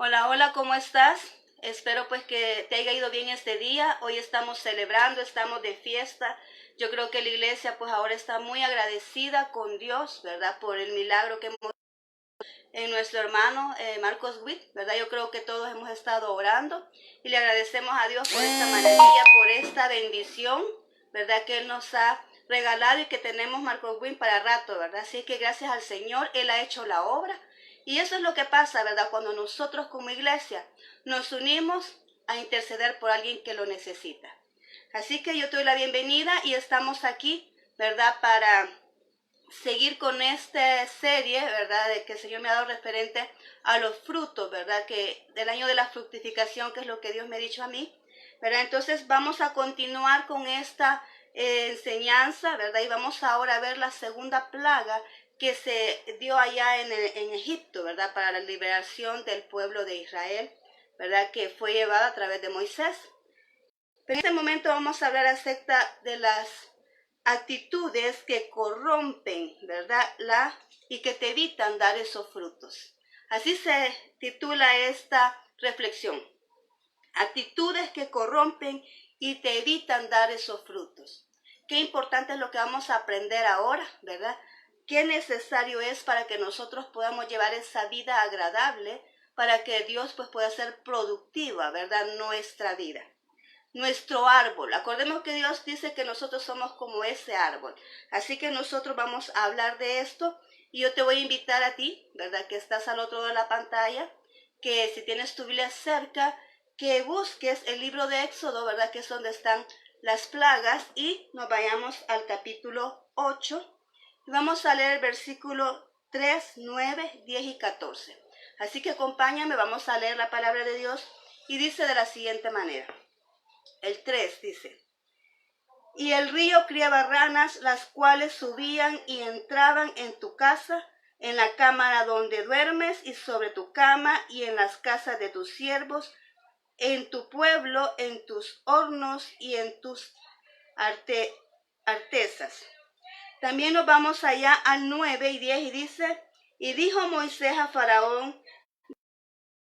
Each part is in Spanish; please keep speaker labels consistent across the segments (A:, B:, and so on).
A: Hola, hola, ¿cómo estás? Espero pues que te haya ido bien este día. Hoy estamos celebrando, estamos de fiesta. Yo creo que la iglesia pues ahora está muy agradecida con Dios, ¿verdad? Por el milagro que hemos en nuestro hermano Marcos Witt, ¿verdad? Yo creo que todos hemos estado orando y le agradecemos a Dios por esta maravilla, por esta bendición, ¿verdad? Que Él nos ha regalado y que tenemos Marcos Witt para rato, ¿verdad? Así que gracias al Señor, Él ha hecho la obra. Y eso es lo que pasa, ¿verdad? Cuando nosotros como iglesia nos unimos a interceder por alguien que lo necesita. Así que yo te doy la bienvenida y estamos aquí, ¿verdad? Para seguir con esta serie, ¿verdad? De que el Señor me ha dado referente a los frutos, ¿verdad? Que del año de la fructificación, que es lo que Dios me ha dicho a mí, ¿verdad? Entonces vamos a continuar con esta enseñanza, ¿verdad? Y vamos ahora a ver la segunda plaga que se dio allá en Egipto, ¿verdad? Para la liberación del pueblo de Israel, ¿verdad? Que fue llevada a través de Moisés. Pero en este momento vamos a hablar acerca de las actitudes que corrompen, ¿verdad? Y que te evitan dar esos frutos. Así se titula esta reflexión. Actitudes que corrompen y te evitan dar esos frutos. Qué importante es lo que vamos a aprender ahora, ¿verdad? Qué necesario es para que nosotros podamos llevar esa vida agradable, para que Dios pues pueda ser productiva, ¿verdad? Nuestra vida. Nuestro árbol. Acordemos que Dios dice que nosotros somos como ese árbol. Así que nosotros vamos a hablar de esto y yo te voy a invitar a ti, ¿verdad? Que estás al otro lado de la pantalla, que si tienes tu Biblia cerca, que busques el libro de Éxodo, ¿verdad? Que es donde están las plagas y nos vayamos al capítulo 8 y vamos a leer el versículo 3, 9, 10 y 14. Así que acompáñame, vamos a leer la palabra de Dios y dice de la siguiente manera. El 3 dice, y el río criaba ranas, las cuales subían y entraban en tu casa, en la cámara donde duermes y sobre tu cama y en las casas de tus siervos, en tu pueblo, en tus hornos y en tus artesas. También nos vamos allá al 9 y 10 y dice, y dijo Moisés a Faraón,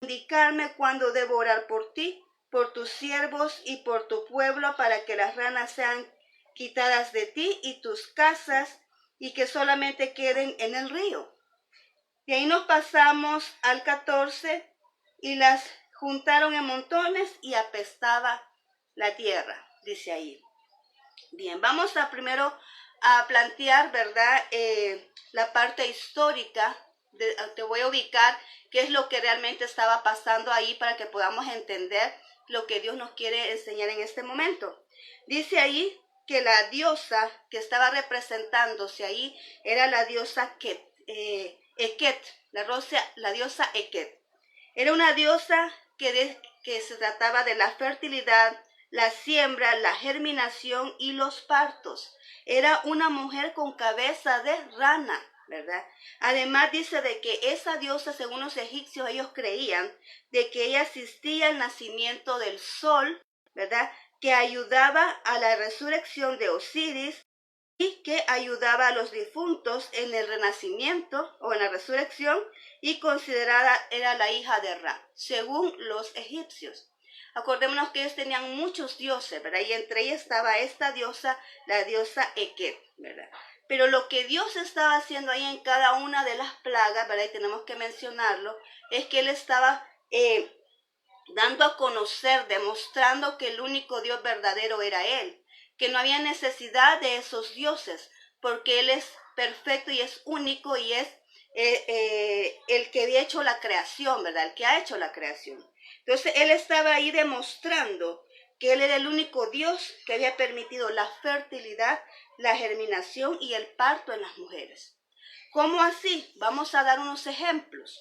A: indicarme cuándo debo orar por ti, por tus siervos y por tu pueblo, para que las ranas sean quitadas de ti y tus casas, y que solamente queden en el río. Y ahí nos pasamos al 14, y las juntaron en montones y apestaba la tierra, dice ahí. Bien, vamos a primero a plantear, ¿verdad? La parte histórica. Te voy a ubicar qué es lo que realmente estaba pasando ahí para que podamos entender lo que Dios nos quiere enseñar en este momento. Dice ahí que la diosa que estaba representándose ahí era la diosa Eket, la diosa Eket. Era una diosa que se trataba de la fertilidad, la siembra, la germinación y los partos. Era una mujer con cabeza de rana, ¿verdad? Además dice de que esa diosa, según los egipcios, ellos creían de que ella asistía al nacimiento del sol, ¿verdad? Que ayudaba a la resurrección de Osiris y que ayudaba a los difuntos en el renacimiento o en la resurrección, y considerada era la hija de Ra, según los egipcios. Acordémonos que ellos tenían muchos dioses, ¿verdad? Y entre ellos estaba esta diosa, la diosa Eket, ¿verdad? Pero lo que Dios estaba haciendo ahí en cada una de las plagas, ¿verdad? Y tenemos que mencionarlo, es que Él estaba dando a conocer, demostrando que el único Dios verdadero era Él, que no había necesidad de esos dioses, porque Él es perfecto y es único y es el que había hecho la creación, ¿verdad? El que ha hecho la creación. Entonces Él estaba ahí demostrando que Él era el único Dios que había permitido la fertilidad, la germinación y el parto en las mujeres. ¿Cómo así? Vamos a dar unos ejemplos.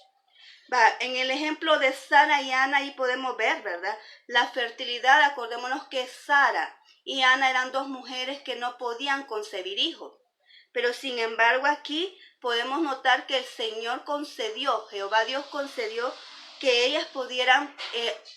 A: En el ejemplo de Sara y Ana ahí podemos ver, ¿verdad? La fertilidad. Acordémonos que Sara y Ana eran dos mujeres que no podían concebir hijos. Pero sin embargo aquí podemos notar que el Señor concedió, Jehová Dios concedió que ellas pudieran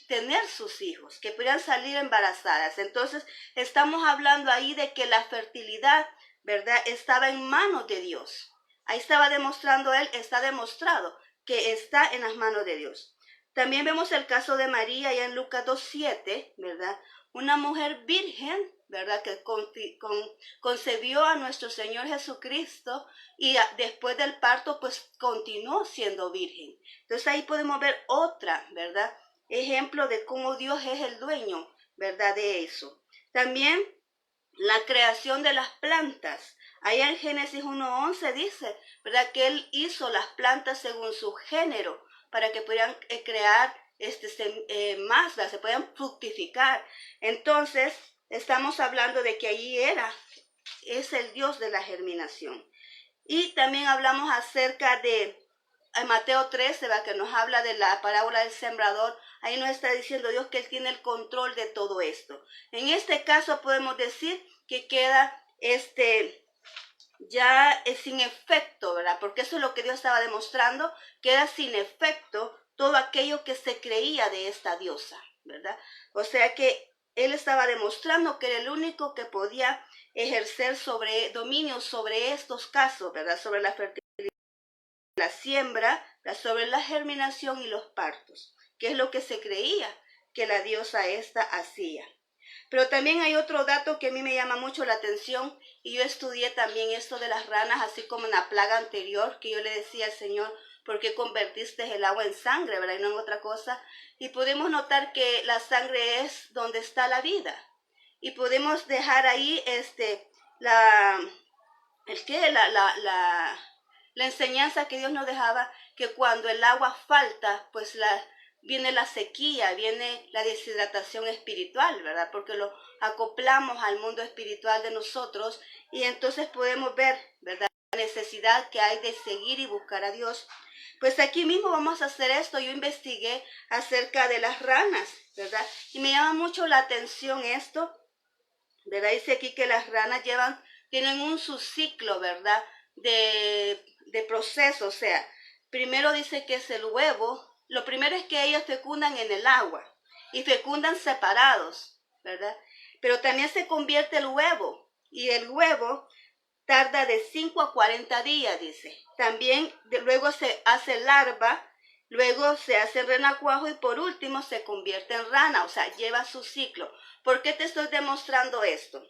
A: tener sus hijos, que pudieran salir embarazadas. Entonces estamos hablando ahí de que la fertilidad, ¿verdad?, estaba en manos de Dios. Ahí estaba demostrando Él, está demostrado que está en las manos de Dios. También vemos el caso de María ya en Lucas 2:7, ¿verdad? Una mujer virgen, ¿verdad? Que concebió a nuestro Señor Jesucristo y después del parto pues continuó siendo virgen. Entonces ahí podemos ver otra, ¿verdad? Ejemplo de cómo Dios es el dueño, ¿verdad? De eso. También la creación de las plantas. Allá en Génesis 1:11 dice, ¿verdad? Que Él hizo las plantas según su género para que pudieran crear más, ¿verdad? Se puedan fructificar. Entonces, estamos hablando de que allí es el Dios de la germinación. Y también hablamos acerca de Mateo 13, ¿verdad? Que nos habla de la parábola del sembrador. Ahí nos está diciendo Dios que Él tiene el control de todo esto. En este caso podemos decir que queda ya es sin efecto, ¿verdad? Porque eso es lo que Dios estaba demostrando, queda sin efecto todo aquello que se creía de esta diosa, ¿verdad? O sea que Él estaba demostrando que era el único que podía ejercer dominio sobre estos casos, ¿verdad? Sobre la fertilidad, la siembra, sobre la germinación y los partos, que es lo que se creía que la diosa esta hacía. Pero también hay otro dato que a mí me llama mucho la atención, y yo estudié también esto de las ranas, así como en la plaga anterior, que yo le decía al Señor, ¿por qué convertiste el agua en sangre, verdad? Y no en otra cosa. Y podemos notar que la sangre es donde está la vida. Y podemos dejar ahí la enseñanza que Dios nos dejaba, que cuando el agua falta, pues viene la sequía, viene la deshidratación espiritual, ¿verdad? Porque lo acoplamos al mundo espiritual de nosotros y entonces podemos ver, ¿verdad? La necesidad que hay de seguir y buscar a Dios. Pues aquí mismo vamos a hacer esto. Yo investigué acerca de las ranas, ¿verdad? Y me llama mucho la atención esto, ¿verdad? Dice aquí que las ranas tienen un subciclo, ¿verdad? De proceso, o sea, primero dice que es el huevo. Lo primero es que ellos fecundan en el agua y fecundan separados, ¿verdad? Pero también se convierte el huevo y el huevo tarda de 5 a 40 días, dice. También luego se hace larva, luego se hace renacuajo y por último se convierte en rana, o sea, lleva su ciclo. ¿Por qué te estoy demostrando esto?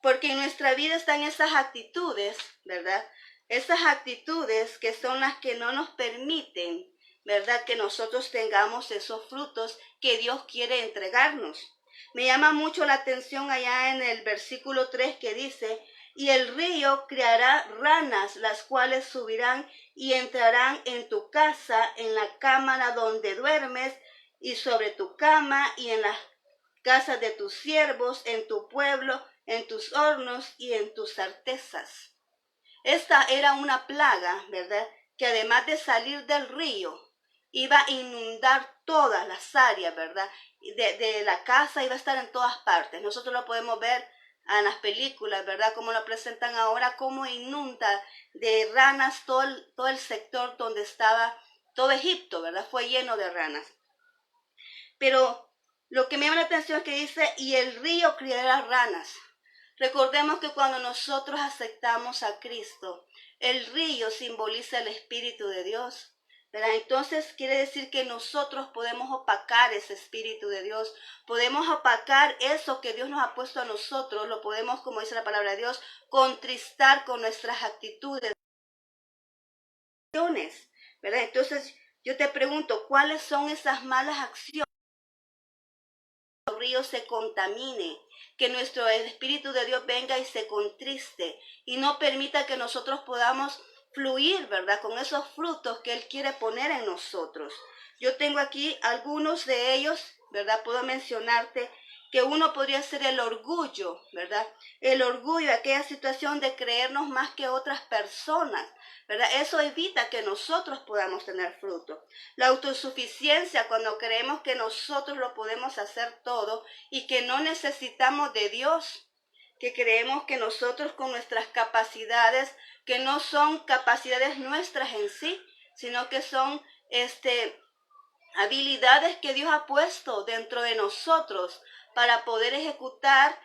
A: Porque en nuestra vida están esas actitudes, ¿verdad? Esas actitudes que son las que no nos permiten, ¿verdad? Que nosotros tengamos esos frutos que Dios quiere entregarnos. Me llama mucho la atención allá en el versículo 3 que dice, y el río criará ranas, las cuales subirán y entrarán en tu casa, en la cámara donde duermes, y sobre tu cama, y en las casas de tus siervos, en tu pueblo, en tus hornos y en tus artesas. Esta era una plaga, ¿verdad? Que además de salir del río, iba a inundar todas las áreas, ¿verdad? De la casa iba a estar en todas partes. Nosotros lo podemos ver en las películas, ¿verdad? Como lo presentan ahora, cómo inunda de ranas todo el sector donde estaba todo Egipto, ¿verdad? Fue lleno de ranas. Pero lo que me llama la atención es que dice, y el río criará ranas. Recordemos que cuando nosotros aceptamos a Cristo, el río simboliza el Espíritu de Dios, ¿verdad? Entonces quiere decir que nosotros podemos opacar ese Espíritu de Dios, podemos opacar eso que Dios nos ha puesto a nosotros, lo podemos, como dice la palabra de Dios, contristar con nuestras actitudes, ¿verdad? Entonces yo te pregunto, ¿cuáles son esas malas acciones? Río se contamine, que nuestro Espíritu de Dios venga y se contriste y no permita que nosotros podamos fluir, ¿verdad? Con esos frutos que Él quiere poner en nosotros. Yo tengo aquí algunos de ellos, ¿verdad? Puedo mencionarte que uno podría ser el orgullo, ¿verdad? El orgullo, aquella situación de creernos más que otras personas, ¿verdad? Eso evita que nosotros podamos tener fruto. La autosuficiencia, cuando creemos que nosotros lo podemos hacer todo y que no necesitamos de Dios, que creemos que nosotros con nuestras capacidades, que no son capacidades nuestras en sí, sino que son habilidades que Dios ha puesto dentro de nosotros para poder ejecutar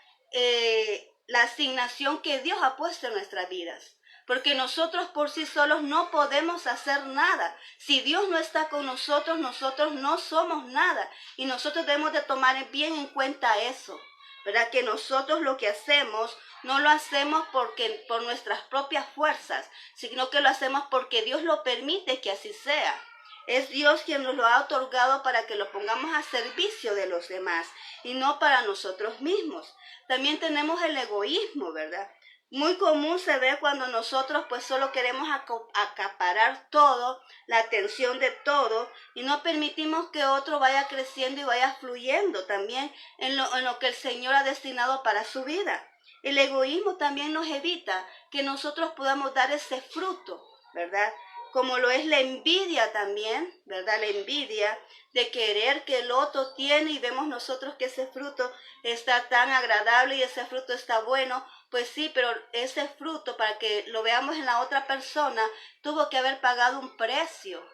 A: la asignación que Dios ha puesto en nuestras vidas. porque nosotros por sí solos no podemos hacer nada. Si Dios no está con nosotros, nosotros no somos nada, y nosotros debemos de tomar bien en cuenta eso, ¿verdad? Que nosotros lo que hacemos no lo hacemos por nuestras propias fuerzas, sino que lo hacemos porque Dios lo permite que así sea. Es Dios quien nos lo ha otorgado para que lo pongamos a servicio de los demás y no para nosotros mismos. También tenemos el egoísmo, ¿verdad? Muy común se ve cuando nosotros pues solo queremos acaparar todo, la atención de todo, y no permitimos que otro vaya creciendo y vaya fluyendo también en lo que el Señor ha destinado para su vida. El egoísmo también nos evita que nosotros podamos dar ese fruto, ¿verdad? Como lo es la envidia también, ¿verdad? La envidia de querer que el otro tiene y vemos nosotros que ese fruto está tan agradable y ese fruto está bueno. Pues sí, pero ese fruto, para que lo veamos en la otra persona, tuvo que haber pagado un precio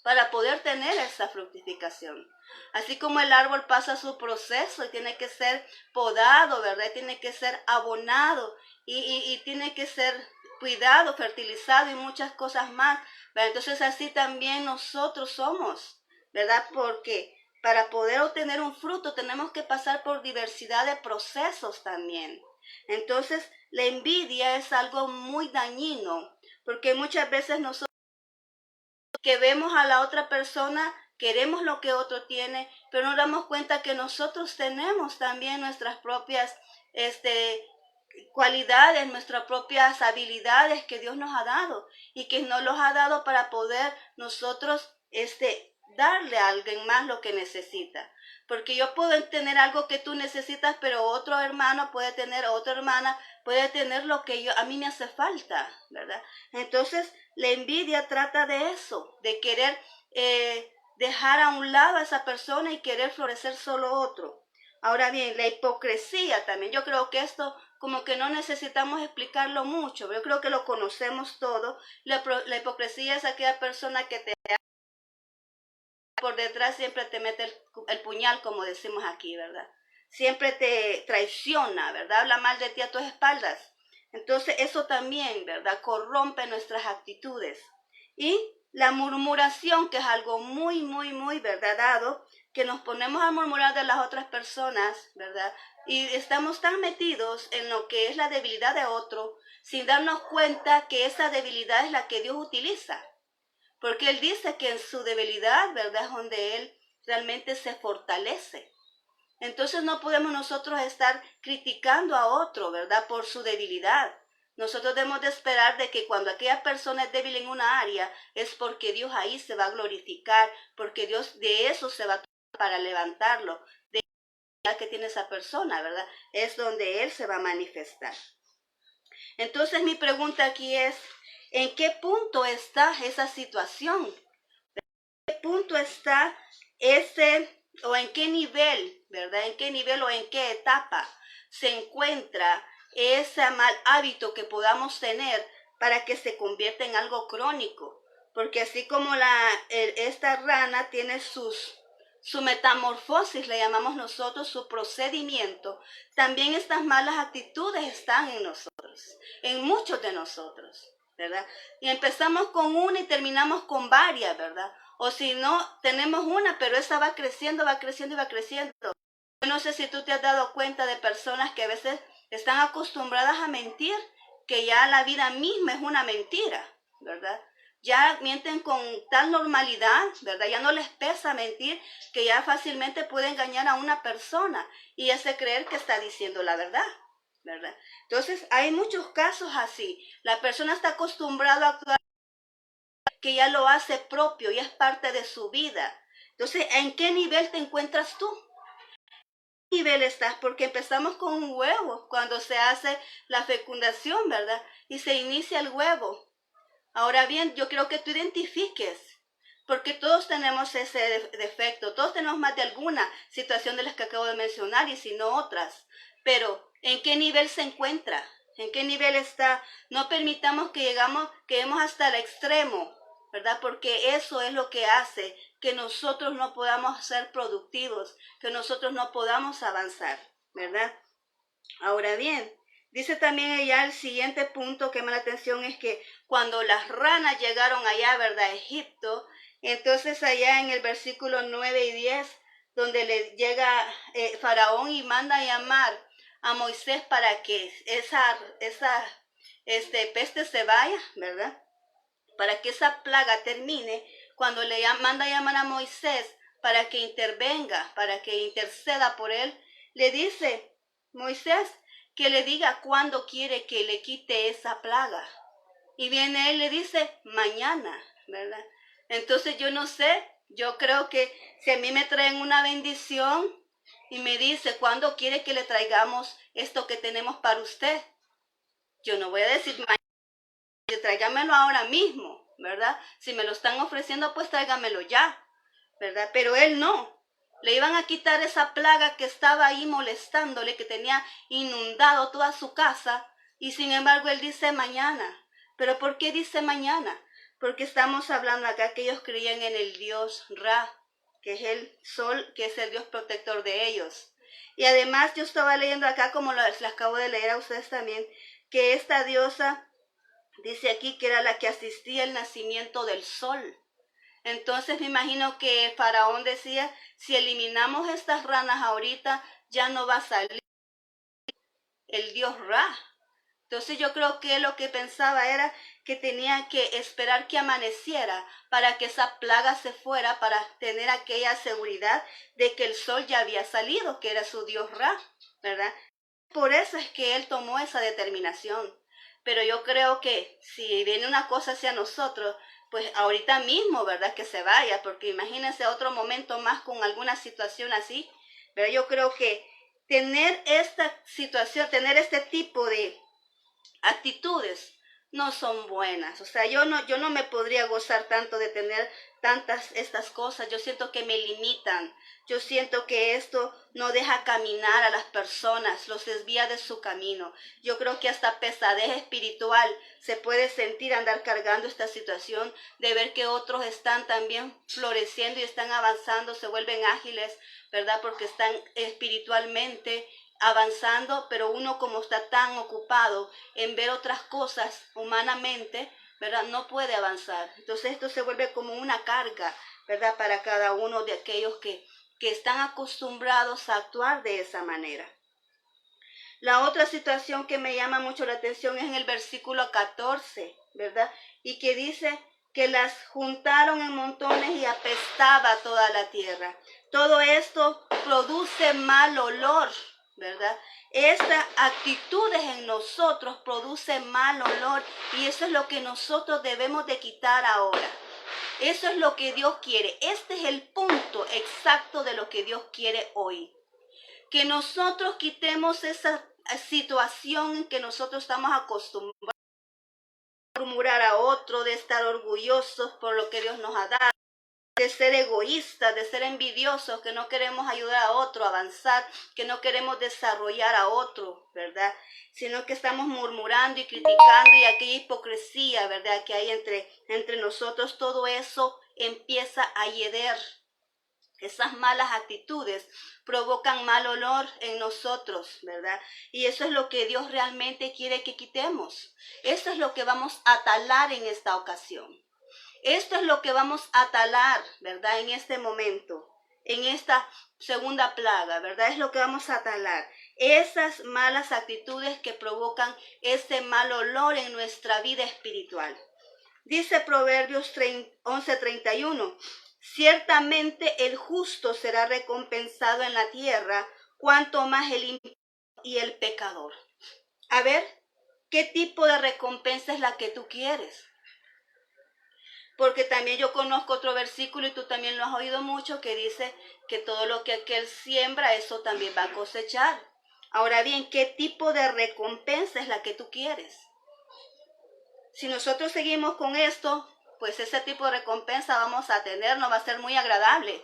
A: para poder tener esa fructificación. Así como el árbol pasa su proceso y tiene que ser podado, ¿verdad? Tiene que ser abonado y tiene que ser cuidado, fertilizado y muchas cosas más, ¿verdad? Entonces así también nosotros somos, ¿verdad? Porque para poder obtener un fruto tenemos que pasar por diversidad de procesos también. Entonces la envidia es algo muy dañino, porque muchas veces nosotros que vemos a la otra persona, queremos lo que otro tiene, pero nos damos cuenta que nosotros tenemos también nuestras propias cualidades, nuestras propias habilidades que Dios nos ha dado y que nos los ha dado para poder nosotros darle a alguien más lo que necesita. Porque yo puedo tener algo que tú necesitas, pero otro hermano puede tener, otra hermana puede tener lo que a mí me hace falta, ¿verdad? Entonces, la envidia trata de eso, de querer dejar a un lado a esa persona y querer florecer solo otro. Ahora bien, la hipocresía también, yo creo que esto como que no necesitamos explicarlo mucho, yo creo que lo conocemos todo. La hipocresía es aquella persona que te por detrás siempre te mete el puñal, como decimos aquí, ¿verdad? Siempre te traiciona, ¿verdad? Habla mal de ti a tus espaldas. Entonces eso también, ¿verdad? Corrompe nuestras actitudes. Y la murmuración, que es algo muy, muy, muy, ¿verdad? Dado, que nos ponemos a murmurar de las otras personas, ¿verdad? Y estamos tan metidos en lo que es la debilidad de otro, sin darnos cuenta que esa debilidad es la que Dios utiliza. Porque Él dice que en su debilidad, ¿verdad? Es donde Él realmente se fortalece. Entonces no podemos nosotros estar criticando a otro, ¿verdad? Por su debilidad. Nosotros debemos de esperar de que cuando aquella persona es débil en una área, es porque Dios ahí se va a glorificar, porque Dios de eso se va a tomar para levantarlo, de la que tiene esa persona, ¿verdad? Es donde Él se va a manifestar. Entonces mi pregunta aquí es, ¿en qué punto está esa situación? ¿En qué punto está o en qué nivel, ¿verdad? ¿En qué nivel o en qué etapa se encuentra ese mal hábito que podamos tener para que se convierta en algo crónico? Porque así como esta rana tiene su metamorfosis, le llamamos nosotros, su procedimiento, también estas malas actitudes están en nosotros, en muchos de nosotros, ¿verdad? Y empezamos con una y terminamos con varias, ¿verdad? O si no, tenemos una, pero esa va creciendo, va creciendo y va creciendo. Yo no sé si tú te has dado cuenta de personas que a veces están acostumbradas a mentir, que ya la vida misma es una mentira, ¿verdad? Ya mienten con tal normalidad, ¿verdad? Ya no les pesa mentir, que ya fácilmente puede engañar a una persona y hace creer que está diciendo la verdad, ¿verdad? Entonces, hay muchos casos así. La persona está acostumbrada a actuar que ya lo hace propio y es parte de su vida. Entonces, ¿en qué nivel te encuentras tú? ¿En qué nivel estás? Porque empezamos con un huevo cuando se hace la fecundación, ¿verdad? Y se inicia el huevo. Ahora bien, yo creo que tú identifiques, porque todos tenemos ese defecto, todos tenemos más de alguna situación de las que acabo de mencionar y si no otras. Pero, ¿en qué nivel se encuentra? ¿En qué nivel está? No permitamos que lleguemos hasta el extremo, ¿verdad? Porque eso es lo que hace que nosotros no podamos ser productivos, que nosotros no podamos avanzar, ¿verdad? Ahora bien, Dice también allá el siguiente punto que me llama la atención es que cuando las ranas llegaron allá, ¿verdad? A Egipto, entonces allá en el versículo 9 y 10, donde le llega Faraón y manda a llamar a Moisés para que esa peste se vaya, ¿verdad? Para que esa plaga termine, cuando le manda a llamar a Moisés para que intervenga, para que interceda por él, le dice Moisés que le diga cuándo quiere que le quite esa plaga. Y viene él y le dice mañana, ¿verdad? Entonces yo no sé, yo creo que si a mí me traen una bendición y me dice cuándo quiere que le traigamos esto que tenemos para usted, yo no voy a decir mañana, tráigamelo ahora mismo, ¿verdad? Si me lo están ofreciendo, pues tráigamelo ya, ¿verdad? Pero él no. Le iban a quitar esa plaga que estaba ahí molestándole, que tenía inundado toda su casa, y sin embargo él dice mañana. ¿Pero por qué dice mañana? Porque estamos hablando acá que ellos creían en el dios Ra, que es el sol, que es el dios protector de ellos. Y además yo estaba leyendo acá, como les acabo de leer a ustedes también, que esta diosa dice aquí que era la que asistía al nacimiento del sol. Entonces me imagino que Faraón decía, si eliminamos estas ranas ahorita, ya no va a salir el dios Ra. Entonces yo creo que lo que pensaba era que tenía que esperar que amaneciera para que esa plaga se fuera, para tener aquella seguridad de que el sol ya había salido, que era su dios Ra, ¿verdad? Por eso es que él tomó esa determinación. Pero yo creo que si viene una cosa hacia nosotros, pues ahorita mismo, ¿verdad? Que se vaya, porque imagínense otro momento más con alguna situación así. Pero yo creo que tener esta situación, tener este tipo de actitudes no son buenas. O sea, yo no me podría gozar tanto de tener tantas estas cosas. Yo siento que me limitan. Yo siento que esto no deja caminar a las personas, los desvía de su camino. Yo creo que hasta pesadez espiritual se puede sentir andar cargando esta situación, de ver que otros están también floreciendo y están avanzando, se vuelven ágiles, ¿verdad? Porque están espiritualmente avanzando, pero uno como está tan ocupado en ver otras cosas humanamente, ¿verdad? No puede avanzar. Entonces esto se vuelve como una carga, ¿verdad? Para cada uno de aquellos que están acostumbrados a actuar de esa manera. La otra situación que me llama mucho la atención es en el versículo 14, ¿verdad? Y que dice que las juntaron en montones y apestaba toda la tierra. Todo esto produce mal olor, ¿verdad? Estas actitudes en nosotros producen mal olor y eso es lo que nosotros debemos de quitar ahora. Eso es lo que Dios quiere. Este es el punto exacto de lo que Dios quiere hoy. Que nosotros quitemos esa situación en que nosotros estamos acostumbrados a murmurar a otro, de estar orgullosos por lo que Dios nos ha dado, de ser egoístas, de ser envidiosos, que no queremos ayudar a otro a avanzar, que no queremos desarrollar a otro, ¿verdad? Sino que estamos murmurando y criticando y aquella hipocresía, ¿verdad? Que hay entre nosotros, todo eso empieza a hieder. Esas malas actitudes provocan mal olor en nosotros, ¿verdad? Y eso es lo que Dios realmente quiere que quitemos. Eso es lo que vamos a talar en esta ocasión. Esto es lo que vamos a talar, ¿verdad? En este momento, en esta segunda plaga, ¿verdad? Es lo que vamos a talar. Esas malas actitudes que provocan ese mal olor en nuestra vida espiritual. Dice Proverbios 11:31, ciertamente el justo será recompensado en la tierra, cuanto más el impío y el pecador. A ver, ¿qué tipo de recompensa es la que tú quieres? Porque también yo conozco otro versículo y tú también lo has oído mucho que dice que todo lo que aquel siembra, eso también va a cosechar. Ahora bien, ¿qué tipo de recompensa es la que tú quieres? Si nosotros seguimos con esto, pues ese tipo de recompensa vamos a tener, no va a ser muy agradable.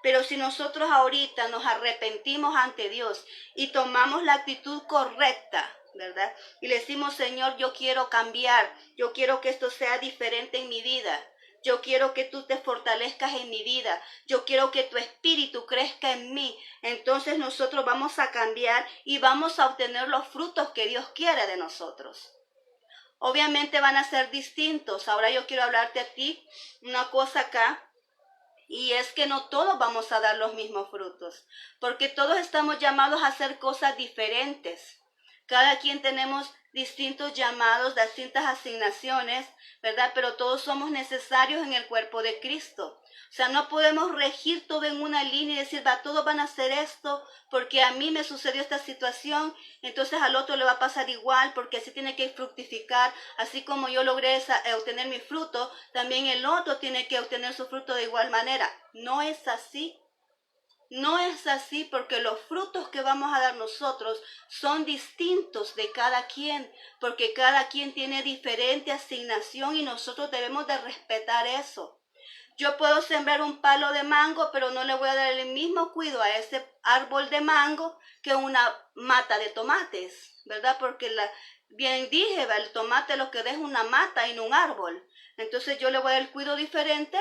A: Pero si nosotros ahorita nos arrepentimos ante Dios y tomamos la actitud correcta, ¿verdad? Y le decimos, Señor, yo quiero cambiar, yo quiero que esto sea diferente en mi vida. Yo quiero que tú te fortalezcas en mi vida. Yo quiero que tu espíritu crezca en mí. Entonces nosotros vamos a cambiar y vamos a obtener los frutos que Dios quiere de nosotros. Obviamente van a ser distintos. Ahora yo quiero hablarte a ti una cosa acá. Y es que no todos vamos a dar los mismos frutos, porque todos estamos llamados a hacer cosas diferentes. Cada quien tenemos distintos llamados, distintas asignaciones, ¿verdad? Pero todos somos necesarios en el cuerpo de Cristo. O sea, no podemos regir todo en una línea y decir, va, todos van a hacer esto porque a mí me sucedió esta situación, entonces al otro le va a pasar igual porque así tiene que fructificar. Así como yo logré obtener mi fruto, también el otro tiene que obtener su fruto de igual manera. No es así. No es así, porque los frutos que vamos a dar nosotros son distintos de cada quien, porque cada quien tiene diferente asignación y nosotros debemos de respetar eso. Yo puedo sembrar un palo de mango, pero no le voy a dar el mismo cuidado a ese árbol de mango que una mata de tomates, ¿verdad? Porque bien dije, el tomate lo que da es una mata y no un árbol. Entonces yo le voy a dar el cuidado diferente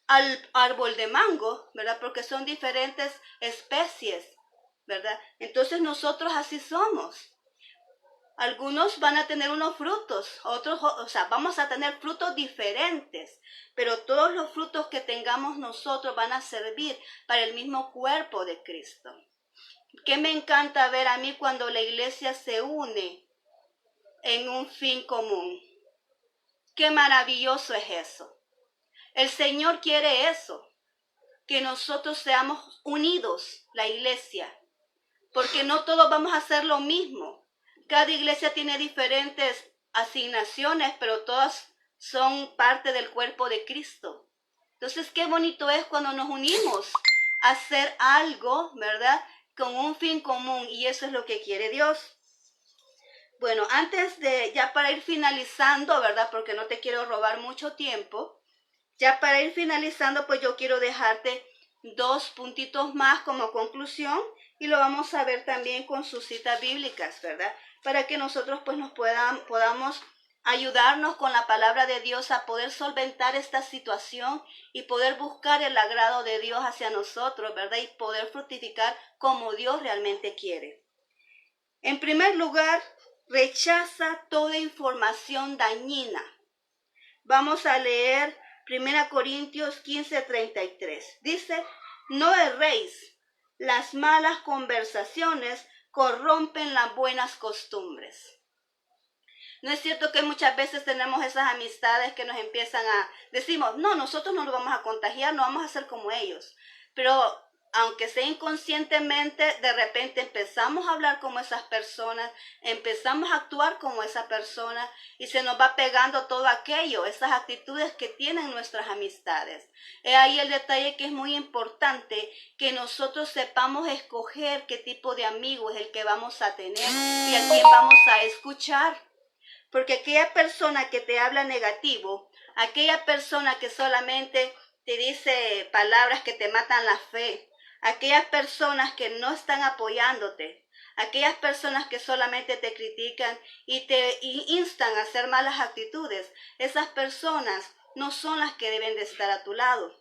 A: al árbol de mango, ¿verdad? Porque son diferentes especies, ¿verdad? Entonces nosotros así somos. Algunos van a tener unos frutos, otros, o sea, vamos a tener frutos diferentes, pero todos los frutos que tengamos nosotros van a servir para el mismo cuerpo de Cristo. ¿Qué me encanta ver a mí cuando la iglesia se une en un fin común? Qué maravilloso es eso. El Señor quiere eso, que nosotros seamos unidos, la iglesia, porque no todos vamos a hacer lo mismo. Cada iglesia tiene diferentes asignaciones, pero todas son parte del cuerpo de Cristo. Entonces, qué bonito es cuando nos unimos a hacer algo, ¿verdad? Con un fin común, y eso es lo que quiere Dios. Bueno, antes de, ya para ir finalizando, ¿verdad? Porque no te quiero robar mucho tiempo. Ya para ir finalizando, pues yo quiero dejarte 2 puntitos más como conclusión y lo vamos a ver también con sus citas bíblicas, ¿verdad? Para que nosotros pues podamos ayudarnos con la palabra de Dios a poder solventar esta situación y poder buscar el agrado de Dios hacia nosotros, ¿verdad? Y poder fructificar como Dios realmente quiere. En primer lugar, rechaza toda información dañina. Vamos a leer 1 Corintios 15:33. Dice, no erréis, las malas conversaciones corrompen las buenas costumbres. No es cierto que muchas veces tenemos esas amistades que nos empiezan decimos, no, nosotros no nos vamos a contagiar, no vamos a ser como ellos. Pero aunque sea inconscientemente, de repente empezamos a hablar como esas personas, empezamos a actuar como esa persona y se nos va pegando todo aquello, esas actitudes que tienen nuestras amistades. Es ahí el detalle que es muy importante, que nosotros sepamos escoger qué tipo de amigo es el que vamos a tener y a quién vamos a escuchar. Porque aquella persona que te habla negativo, aquella persona que solamente te dice palabras que te matan la fe, aquellas personas que no están apoyándote, aquellas personas que solamente te critican y te instan a hacer malas actitudes, esas personas no son las que deben de estar a tu lado.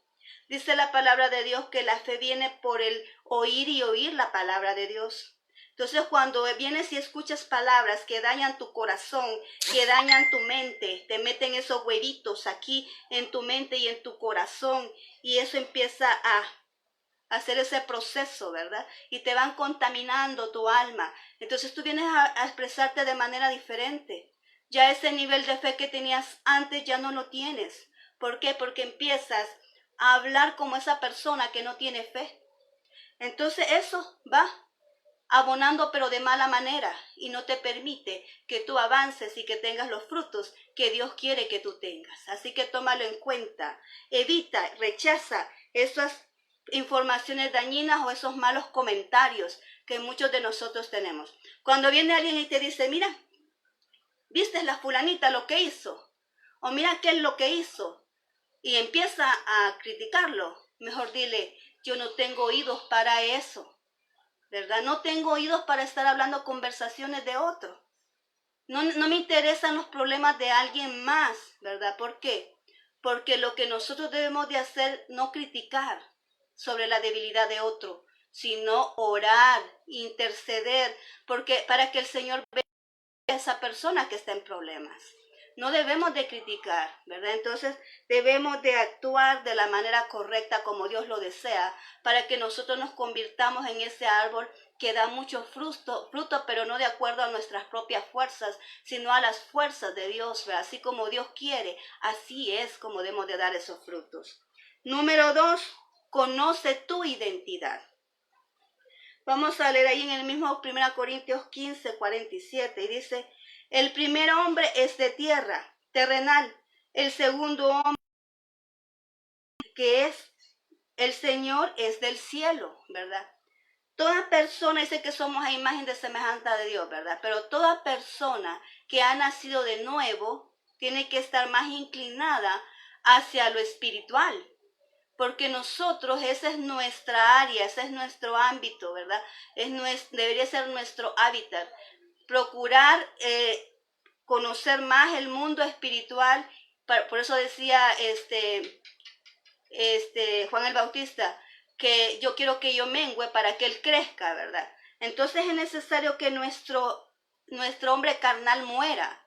A: Dice la palabra de Dios que la fe viene por el oír y oír la palabra de Dios. Entonces cuando vienes y escuchas palabras que dañan tu corazón, que dañan tu mente, te meten esos huevitos aquí en tu mente y en tu corazón y eso empieza a hacer ese proceso, ¿verdad? Y te van contaminando tu alma. Entonces tú vienes a expresarte de manera diferente. Ya ese nivel de fe que tenías antes ya no lo tienes. ¿Por qué? Porque empiezas a hablar como esa persona que no tiene fe. Entonces eso va abonando pero de mala manera y no te permite que tú avances y que tengas los frutos que Dios quiere que tú tengas. Así que tómalo en cuenta, evita, rechaza esas informaciones dañinas o esos malos comentarios que muchos de nosotros tenemos. Cuando viene alguien y te dice, mira, ¿viste la fulanita lo que hizo? O mira qué es lo que hizo. Y empieza a criticarlo. Mejor dile, yo no tengo oídos para eso. ¿Verdad? No tengo oídos para estar hablando conversaciones de otro. No me interesan los problemas de alguien más, ¿verdad? ¿Por qué? porque lo que nosotros debemos de hacer, no criticar sobre la debilidad de otro, sino orar, interceder, porque para que el Señor vea a esa persona que está en problemas. No debemos de criticar, ¿verdad? Entonces debemos de actuar de la manera correcta como Dios lo desea, para que nosotros nos convirtamos en ese árbol que da mucho fruto, pero no de acuerdo a nuestras propias fuerzas, sino a las fuerzas de Dios, ¿verdad? Así como Dios quiere, así es como debemos de dar esos frutos. Número 2, conoce tu identidad. Vamos a leer ahí en el mismo 1 Corintios 15, 47, y dice: el primer hombre es de tierra, terrenal. El segundo hombre, que es el Señor, es del cielo, ¿verdad? Toda persona, dice que somos a imagen de semejanza de Dios, ¿verdad? Pero toda persona que ha nacido de nuevo tiene que estar más inclinada hacia lo espiritual, porque nosotros, esa es nuestra área, ese es nuestro ámbito, ¿verdad? Debería ser nuestro hábitat. Procurar conocer más el mundo espiritual. Por eso decía Juan el Bautista, que yo quiero que yo mengüe para que él crezca, ¿verdad? Entonces es necesario que nuestro hombre carnal muera,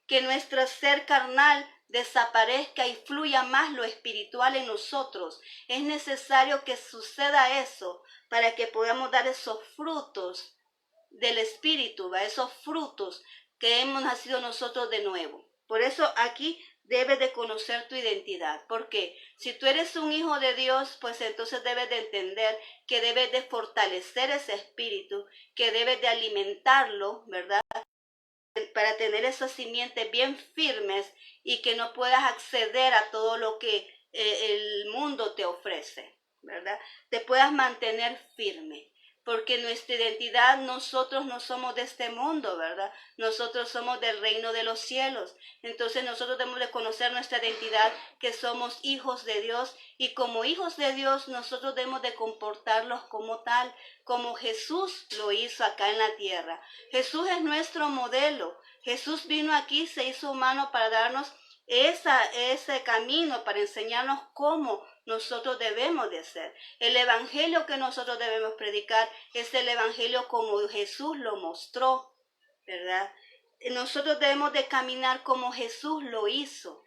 A: que nuestro ser carnal desaparezca y fluya más lo espiritual en nosotros. Es necesario que suceda eso para que podamos dar esos frutos del espíritu, ¿va? Esos frutos que hemos nacido nosotros de nuevo. Por eso aquí debes de conocer tu identidad, porque si tú eres un hijo de Dios, pues entonces debes de entender que debes de fortalecer ese espíritu, que debes de alimentarlo, ¿verdad? Para tener esas simientes bien firmes y que no puedas acceder a todo lo que el mundo te ofrece, ¿verdad? Te puedas mantener firme, porque nuestra identidad, nosotros no somos de este mundo, ¿verdad? Nosotros somos del reino de los cielos. Entonces nosotros debemos de conocer nuestra identidad, que somos hijos de Dios, y como hijos de Dios nosotros debemos de comportarlos como tal, como Jesús lo hizo acá en la tierra. Jesús es nuestro modelo. Jesús vino aquí, se hizo humano para darnos ese camino, para enseñarnos cómo nosotros debemos de ser. El evangelio que nosotros debemos predicar es el evangelio como Jesús lo mostró, ¿verdad? Nosotros debemos de caminar como Jesús lo hizo.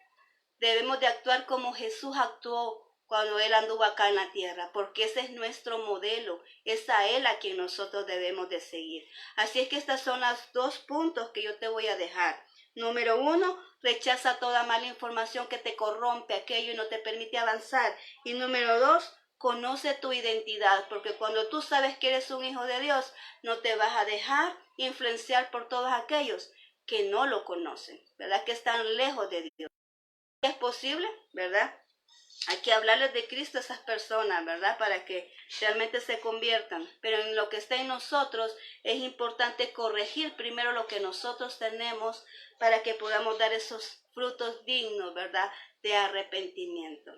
A: Debemos de actuar como Jesús actuó cuando Él anduvo acá en la tierra, porque ese es nuestro modelo, es a Él a quien nosotros debemos de seguir. Así es que estos son los 2 puntos que yo te voy a dejar. Número 1, rechaza toda mala información que te corrompe aquello y no te permite avanzar. Y número 2, conoce tu identidad, porque cuando tú sabes que eres un hijo de Dios, no te vas a dejar influenciar por todos aquellos que no lo conocen, ¿verdad? Que están lejos de Dios. Es posible, ¿verdad? Hay que hablarles de Cristo a esas personas, ¿verdad? Para que realmente se conviertan. Pero en lo que está en nosotros es importante corregir primero lo que nosotros tenemos para que podamos dar esos frutos dignos, ¿verdad? De arrepentimiento.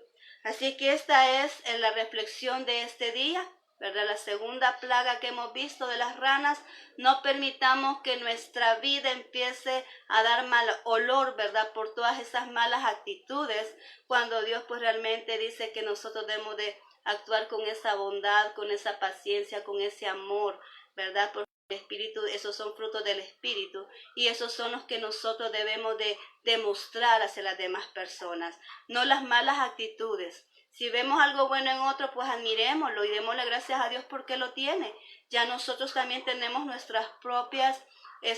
A: Así que esta es la reflexión de este día, ¿verdad? La segunda plaga que hemos visto de las ranas. No permitamos que nuestra vida empiece a dar mal olor, ¿verdad? Por todas esas malas actitudes, cuando Dios pues realmente dice que nosotros debemos de actuar con esa bondad, con esa paciencia, con ese amor, ¿verdad? Porque el Espíritu, esos son frutos del Espíritu, y esos son los que nosotros debemos de demostrar hacia las demás personas, no las malas actitudes. Si vemos algo bueno en otro, pues admirémoslo y démosle gracias a Dios porque lo tiene. Ya nosotros también tenemos nuestras propias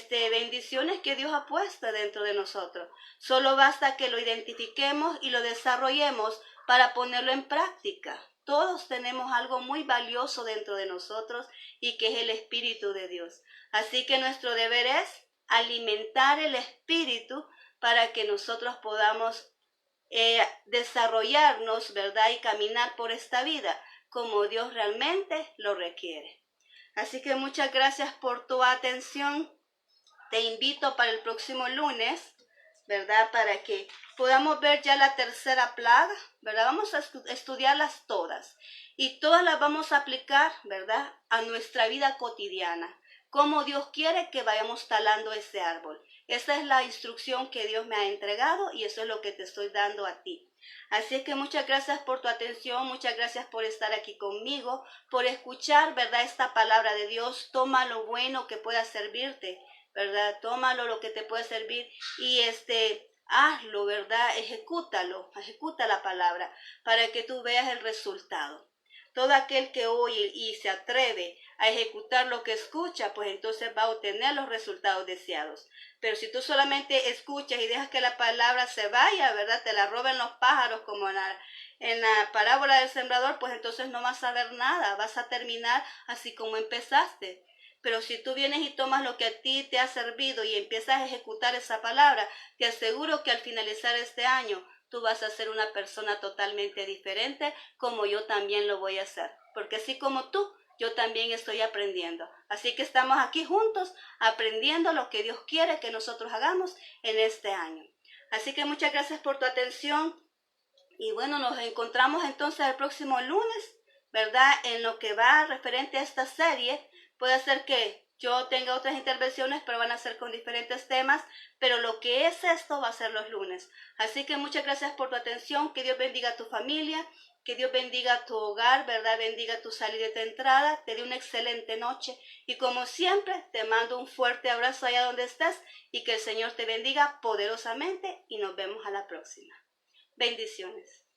A: bendiciones que Dios ha puesto dentro de nosotros. Solo basta que lo identifiquemos y lo desarrollemos para ponerlo en práctica. Todos tenemos algo muy valioso dentro de nosotros y que es el Espíritu de Dios. Así que nuestro deber es alimentar el Espíritu para que nosotros podamos desarrollarnos, ¿verdad? Y caminar por esta vida como Dios realmente lo requiere. Así que muchas gracias por tu atención. Te invito para el próximo lunes, ¿verdad? Para que podamos ver ya la tercera plaga, ¿verdad? Vamos a estudiarlas todas y todas las vamos a aplicar, ¿verdad? A nuestra vida cotidiana. Como Dios quiere que vayamos talando ese árbol. Esa es la instrucción que Dios me ha entregado y eso es lo que te estoy dando a ti. Así es que muchas gracias por tu atención, muchas gracias por estar aquí conmigo, por escuchar, ¿verdad? Esta palabra de Dios. Toma lo bueno que pueda servirte, ¿verdad? Tómalo lo que te puede servir y hazlo, ¿verdad? Ejecuta la palabra para que tú veas el resultado. Todo aquel que oye y se atreve a ejecutar lo que escucha, pues entonces va a obtener los resultados deseados. Pero si tú solamente escuchas y dejas que la palabra se vaya, ¿verdad? Te la roben los pájaros como en la parábola del sembrador, pues entonces no vas a ver nada, vas a terminar así como empezaste. Pero si tú vienes y tomas lo que a ti te ha servido y empiezas a ejecutar esa palabra, te aseguro que al finalizar este año tú vas a ser una persona totalmente diferente, como yo también lo voy a hacer. Porque así como tú, yo también estoy aprendiendo. Así que estamos aquí juntos aprendiendo lo que Dios quiere que nosotros hagamos en este año. Así que muchas gracias por tu atención. Y bueno, nos encontramos entonces el próximo lunes, ¿verdad? En lo que va referente a esta serie. Puede ser que yo tenga otras intervenciones, pero van a ser con diferentes temas, pero lo que es esto va a ser los lunes. Así que muchas gracias por tu atención, que Dios bendiga a tu familia, que Dios bendiga tu hogar, ¿verdad? Bendiga tu salida y tu entrada, te dé una excelente noche y como siempre te mando un fuerte abrazo allá donde estés y que el Señor te bendiga poderosamente y nos vemos a la próxima. Bendiciones.